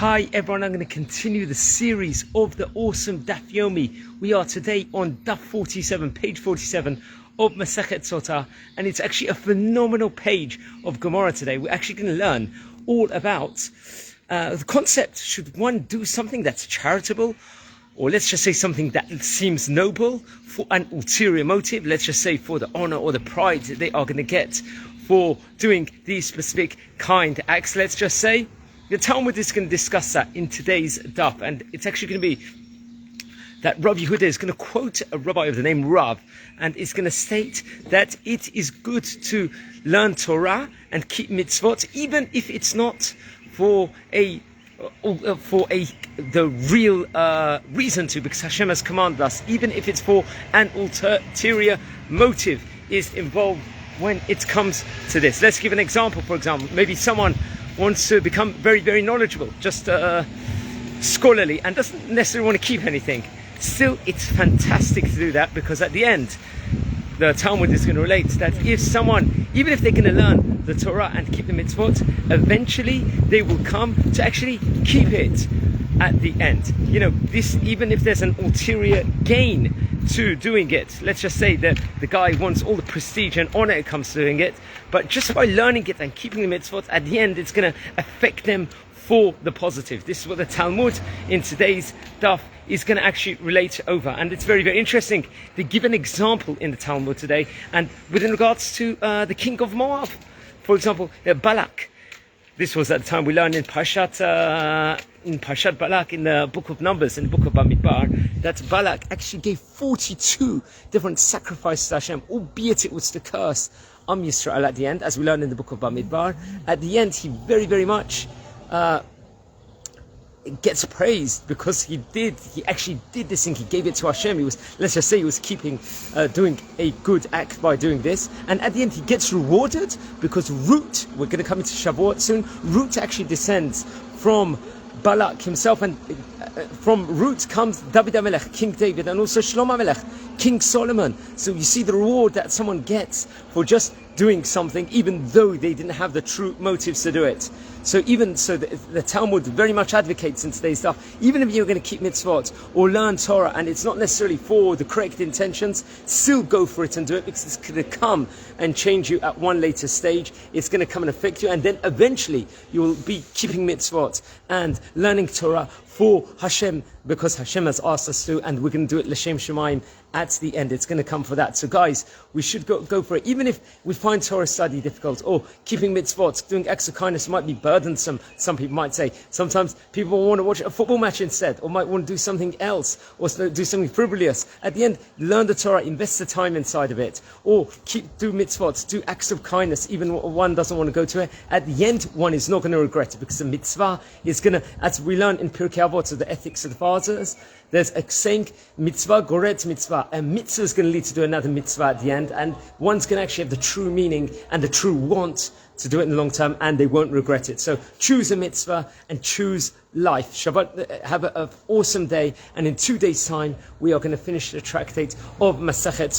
Hi everyone, I'm going to continue the series of the awesome Daf Yomi. We are today on Daf 47, page 47 of Masechet Sotah, and it's actually a phenomenal page of Gemara today. We're actually going to learn all about the concept, should one do something that's charitable, or let's just say something that seems noble for an ulterior motive, let's just say for the honor or the pride that they are going to get for doing these specific kind acts, let's just say. The Talmud is going to discuss that in today's daf, and it's actually going to be that Rav Yehuda is going to quote a rabbi of the name Rav, and is going to state that it is good to learn Torah and keep mitzvot, even if it's not for the real reason to, because Hashem has commanded us, even if it's for an ulterior motive is involved when it comes to this. Let's give an example. For example, maybe someone wants to become very, very knowledgeable, just scholarly, and doesn't necessarily want to keep anything. Still, it's fantastic to do that, because at the end, the Talmud is going to relate that if someone, even if they're going to learn the Torah and keep the mitzvot, eventually they will come to actually keep it at the end. You know, this, even if there's an ulterior gain to doing it, let's just say that the guy wants all the prestige and honor it comes to doing it, but just by learning it and keeping the mitzvot, at the end it's going to affect them for the positive. This is what the Talmud in today's daf is going to actually relate over, and it's very, very interesting. They give an example in the Talmud today, and within regards to the king of Moab, for example, Balak. This was at the time we learned in Parshat Balak in the book of Numbers, in the book of Bamidbar, that Balak actually gave 42 different sacrifices to Hashem, albeit it was to curse Yisrael at the end, as we learned in the book of Bamidbar. At the end, he very, very much gets praised, because he actually did this thing. He gave it to Hashem. He was, let's just say, he was doing a good act by doing this, and at the end he gets rewarded, because Root, we're going to come into Shavuot soon, Root actually descends from Balak himself, and from Root comes David HaMelech, King David, and also Shlomo HaMelech, King Solomon. So you see the reward that someone gets for just doing something, even though they didn't have the true motives to do it. So even so, the Talmud very much advocates in today's stuff, even if you're going to keep mitzvot or learn Torah, and it's not necessarily for the correct intentions, still go for it and do it, because it's going to come and change you at one later stage. It's going to come and affect you, and then eventually you'll be keeping mitzvot and learning Torah for Hashem, because Hashem has asked us to, and we're going to do it l'shem shemaim at the end. It's going to come for that. So guys, we should go for it. Even if we find Torah study difficult, or keeping mitzvot, doing acts of kindness might be burdensome, some people might say. Sometimes people will want to watch a football match instead, or might want to do something else, or do something frivolous. At the end, learn the Torah, invest the time inside of it, or do mitzvot, do acts of kindness, even when one doesn't want to go to it. At the end, one is not going to regret it, because the mitzvah is going to, as we learn in Pirkei Avot, so the ethics of the fathers, there's a saying, mitzvah goret mitzvah. A mitzvah is going to lead to do another mitzvah at the end, and one's going to actually have the true meaning and the true want to do it in the long term, and they won't regret it. So choose a mitzvah and choose life. Shabbat, have an awesome day, and in 2 days' time we are going to finish the tractate of Masechet